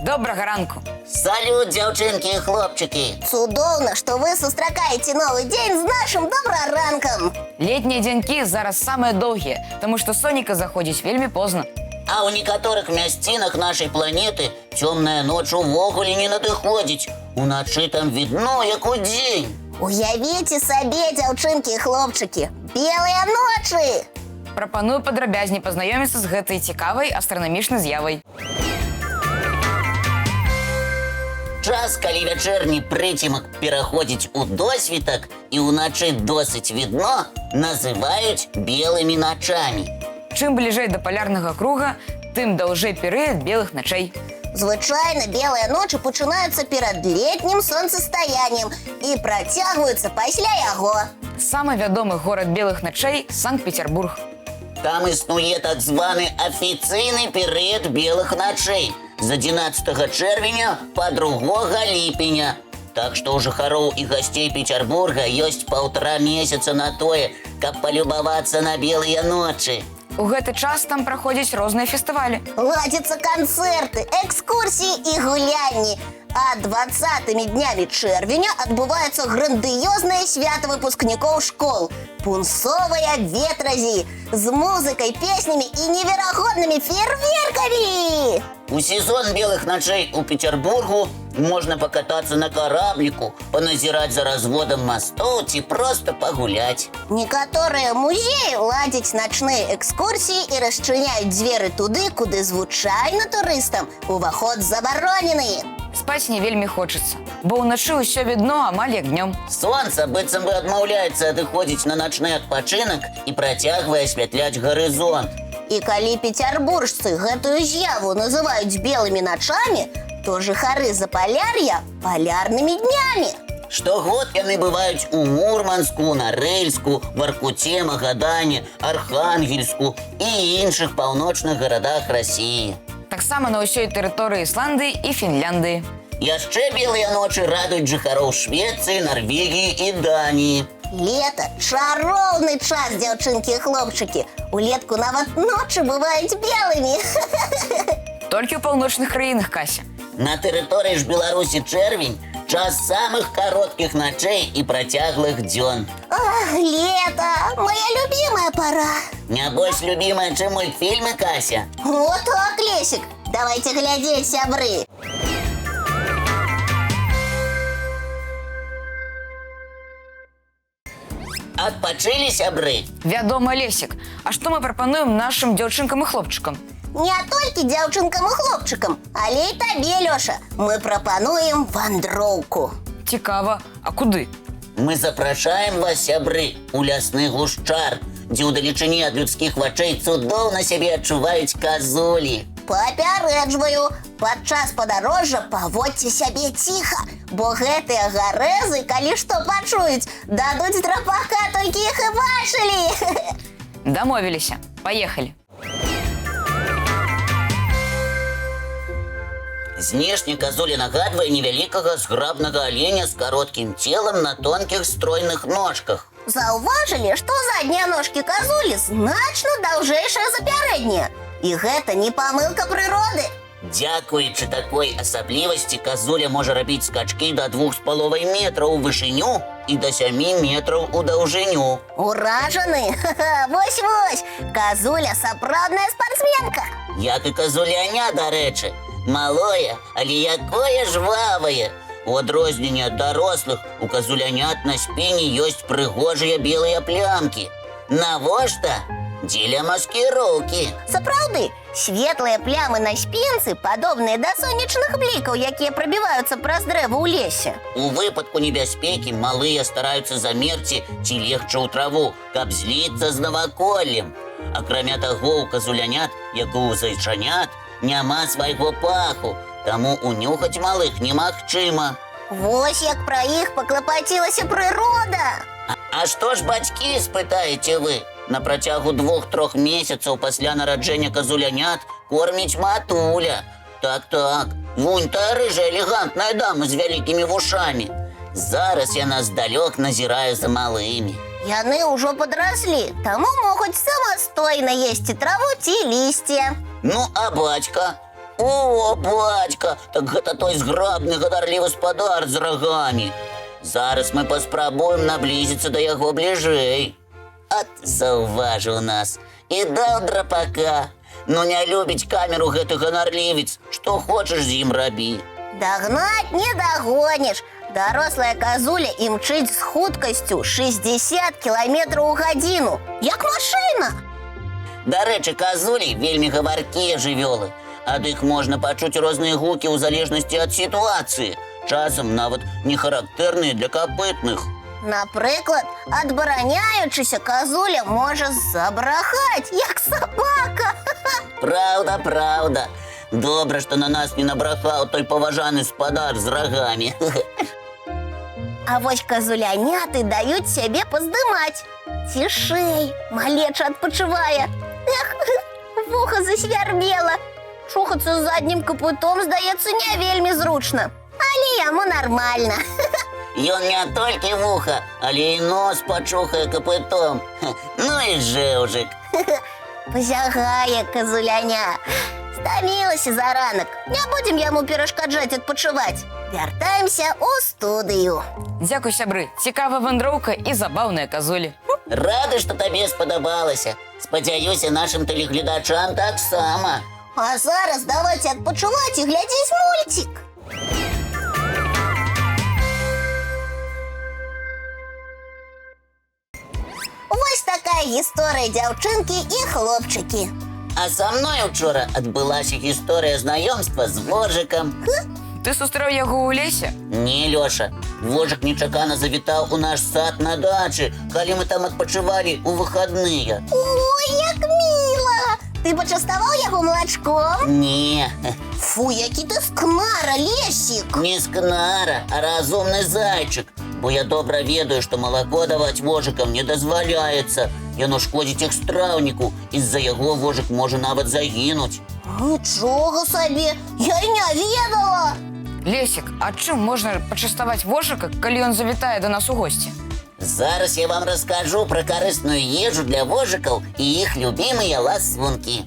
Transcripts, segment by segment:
Добрага ранку. Салют, дзяўчынкі і хлопчыкі. Цудоўна, што вы сустракаеце новы дзень з нашым добраранкам. Летнія дзянькі зараз самыя доўгія, таму што сонейка заходзіць вельмі позна. А ў некаторых мясцінах нашай планеты цёмная ноч увогуле не надыходзіць. Уначы там відно, як удзень. Уявіце сабе, дзяўчынкі і хлопчыкі, белыя ночы. Прапаную падрабязней пазнаёміцца з гэтай цікавай астранамічнай з'явай. Час, калі вячэрні прыцемак пераходзіць у досвітак і ўначы досыць відно, называюць белымі начамі. Чым бліжэй да палярнага круга, тым даўжэй перыяд белых начэй. Звычайна белыя ночы пачынаюцца перад летнім сонцастаяннем і працягваюцца пасля яго. Самы вядомы горад белых начэй – Санкт-Петербург. Там існуе так званы афіцыйны перыяд белых начэй з 11 чэрвеня па 2 ліпеня. Так што ў жыхароў і гасцей Петербурга ёсць 1,5 месяца на тое, каб палюбавацца на белыя ночы. У гэты час там праходзяць розныя фестывалі. Ладзяцца канцэрты, экскурсіі і гулянні. А 20-ми днямі чэрвеня адбываецца грандыёзнае свята выпускнікоў школ. Пунсовыя ветразі з музыкай, песнямі і неверагоднымі фейерверкамі. У сезон белых ночей у Петербургу можна пакатацца на карабліку, паназіраць за разводам мастоў ці проста пагуляць. Некаторыя музеі ладзяць начныя экскурсіі і расчыняюць дзверы туды, куды звычайна турыстам уваход забаронены. Спаць не вельмі хочацца, бо ўначы ўсё відно амаль як днём. Сонца быццам бы адмаўляецца адыходзіць на начны адпачынак і працягвае асвятляць гарызонт. І калі пецярбуржцы гэтую з'яву называюць белымі начамі, то жыхары Запаляр'я палярнымі днямі. Штогод яны бываюць у Мурманску, Нарэльску, Воркуце, Магадане, Архангельску і іншых паўночных гарадах Расіі. Таксама на ўсёй тэрыторыі Ісландыі і Фінляндыі. Яшчэ белыя ночы радуюць жыхароў Швецыі, Нарвегіі і Даніі. Лета – чароўны час, дзяўчынкі і хлопчыкі. Улетку нават ночы бываюць белымі. Толькі ў паўночных краінах, Кася. На тэрыторыі ж Беларусі чэрвень – час самых кароткіх начэй і працяглых дзён. Ах, лето – моя любимая пора. Не больш любімая, чым мультфільмы, Кася? Вот так, Лесик. Давайте глядеть, сябры. Адпачылі, сябры? Вядома, Лесік. А што мы прапануем нашым дзяўчынкам і хлопчыкам? Не толькі дзяўчынкам і хлопчыкам, але і табе, Лёша. Мы прапануем вандроўку. Цікава, а куды? Мы запрашаем вас, сябры, у лясны гушчар, дзе ўдалечыні ад людскіх вачэй цудоўна сябе адчуваюць казулі. Папярэджваю, падчас падарожжа паводзьце сябе ціха, бо гэтыя гарэзы, калі што пачуюць, дадуць драпака, толькі іх і бачылі. Дамовіліся. Паехалі. Знешне казуля нагадвае невялікага зграбнага аленя з кароткім целам на тонкіх стройных ножках. Заўважылі, што заднія ножкі казулі значна даўжэйшыя за пярэднія. І гэта не памылка прыроды. Дзякуючы такой асаблівасці казуля можа рабіць скачкі да 2,5 метраў у вышыню і да 7 метраў у даўжыню. Уражаны! Вось-вось! Казуля сапраўдная спартсменка. Як і казуляня, дарэчы. Малое, але якое жвавае. У адрозненне ад дарослых, у казулянят на спіне ёсць прыгожыя белыя плямкі. Навошта? Дзеля маскіроўкі. Сапраўды, светлыя плямы на спінцы падобныя да сонечных блікаў, якія прабіваюцца праз дрэвы ў лесе. У выпадку небяспекі малыя стараюцца замерці ці легчы ў траву, каб зліцца з наваколлем. Акрамя таго, у казулянят, як і ў зайчанят, няма свайго паху, таму унюхаць малых немагчыма. Вось як пра іх паклапацілася прырода. А што ж бацькі, спытаеце вы? На працягу 2-3 месяцаў пасля нараджэння казулянят корміць матуля. Так, вунь тая рыжая элегантная дама з вялікімі вушамі. Зараз яна здалёк назірае за малымі. Яны ўжо падраслі, таму могуць самастойна есці траву ці лісце. Ну, а бацька? О, бацька, так гэта той зграбны гадарлівы спадар з рагамі. Зараз мы паспрабуем наблізіцца да яго бліжэй. От заўважыў нас і даў драпака. Ну не любіць камеру гэты ганарлівец. Што хочаш з ім рабі. Догнать не догонишь. Дорослая козуля імчить з хуткасцю 60 кілометраў у гадзіну, як машина. Дарэчы, казулі вельмі гаваркія жывёлы. Ад іх можна пачуць розныя гукі ў залежнасці ад сітуацыі. Часам нават не характэрныя для капытных. Напрыклад, адбараняючыся козуля можа забрахаць, як сабака. Праўда, праўда. Добра, што на нас не набрахаў той паважаны спадар з рагамі. А вось козуляняты даюць сябе паздымаць. Цішэй, малеча адпачывае. Эх, вуха засвярбела. Чухацца з заднім капытом, здаецца, не вельмі зручна. Але яму нармальна. Ён не толькі вуха, але і нос пачухае капытом. Ну і жэўжык. Пазягае козуляня. Стамілася за ранак. Не будзем яму перашкаджаць адпачываць. Вяртаемся ў студыю. Дзякуй, сябры. Цікавая вандроўка і забаўныя казулі. Рады, што табе спадабалася. Спадзяюся, нашым тэлегледачам таксама. А зараз давайце адпачываць і глядзець мульцік. Вось такая гісторыя дзяўчынкі і хлопчыкі. А са мной учора адбылася гісторыя знаёмства з вожыкам. Ты сустрэў яго ў лесе? Не, Лёша, вожык нечакана завітаў у наш сад на дачы, калі мы там адпачывалі ў выхадныя. Ой, як міла! Ты пачаставаў яго малачком? Не, Фу, які ты скнара, Лесік! не скнара, а разумны зайчык. Бо я добра ведаю, што малако даваць вожыкам не дазваляецца. Яно шкодзіць іх страўніку, і з-за яго вожык можа нават загінуць. Нічога сабе, я і не ведала! Лесік, а чым можна пачаставаць вожыка, калі ён завітае да нас у госці? Зараз я вам раскажу пра карысную ежу для вожыкаў і іх любімыя ласункі.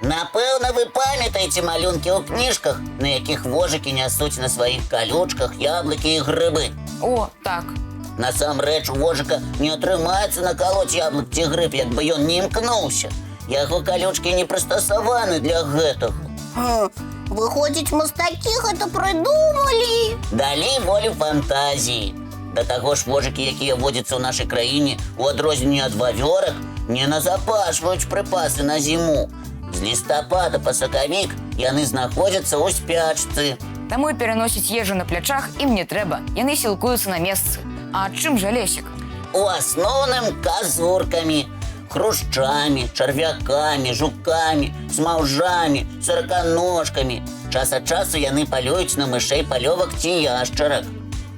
Напэўна, вы памятаеце малюнкі ў кніжках, на якіх вожыкі нясуць на сваіх калючках яблыкі і грыбы. О, так. Насамрэч, у вожыка не атрымаецца накалоць яблык ці грыб, як бы ён не імкнуўся. Яго калючкі не прыстасаваны для гэтага. Выходзіць, мастакі гэта прыдумалі. Далі волю фантазіі. Да таго ж вожыкі, якія водзяцца ў нашай краіне, у адрозненне ад вавёрак, не назапашваюць прыпасы на зіму. З лістапада па сакавік яны знаходзяцца ў спячцы. Таму і пераносіць ежу на плячах ім не трэба. Яны сілкуюцца на месцы. А чым жа Лесік? У асноўным казуркамі, хрушчамі, чарвякамі, жукамі, смаўжамі, сараканожкамі. Час ад часу яны палююць на мышэй, палёвак ці яшчарак.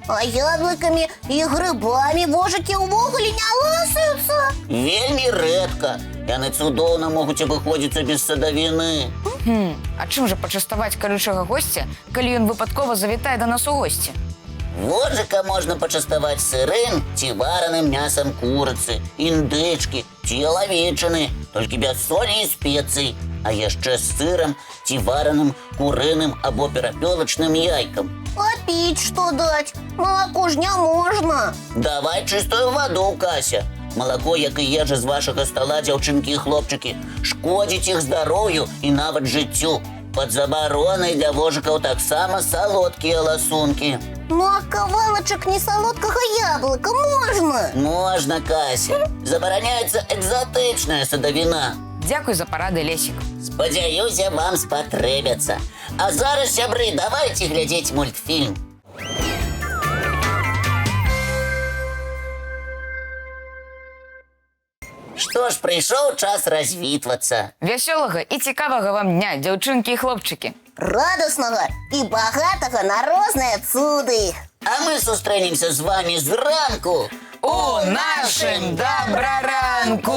А яблыкамі і грыбамі вожыкі ўвогуле не ласаюцца. Вельмі рэдка. Яны цудоўна могуць абыходзіцца без садавіны. А чым жа пачаставаць калючага госця, калі ён выпадкова завітае да нас у госці? Вожыка можна пачаставаць сырым ці вараным мясам курыцы, індычкі ці ялавічыны, толькі без солі і спецый, а яшчэ з сырам ці вараным курыным або перапёлачным яйкам. А піць што даць? Малако ж не можна. Давай чыстую ваду, Кася. Малако, як і ежа з вашага стала, дзяўчынкі і хлопчыкі, шкодзіць іх здароўю і нават жыццю. Пад забаронай для вожыкаў таксама салодкія ласункі. Ну а кавалачак несалодкага яблыка можна? Можна, Кася. Забараняецца экзатычная садавіна. Дзякуй за парады, Лесік. Спадзяюся, вам спатрэбяцца. А зараз, сябры, давайце глядзець мультфільм. Што ж, прыйшоў час развітвацца. Вясёлага і цікавага вам дня, дзяўчынкі і хлопчыкі. Радаснага і багатага на розныя цуды. А мы сустрэнемся з вамі зранку У нашым добраранку!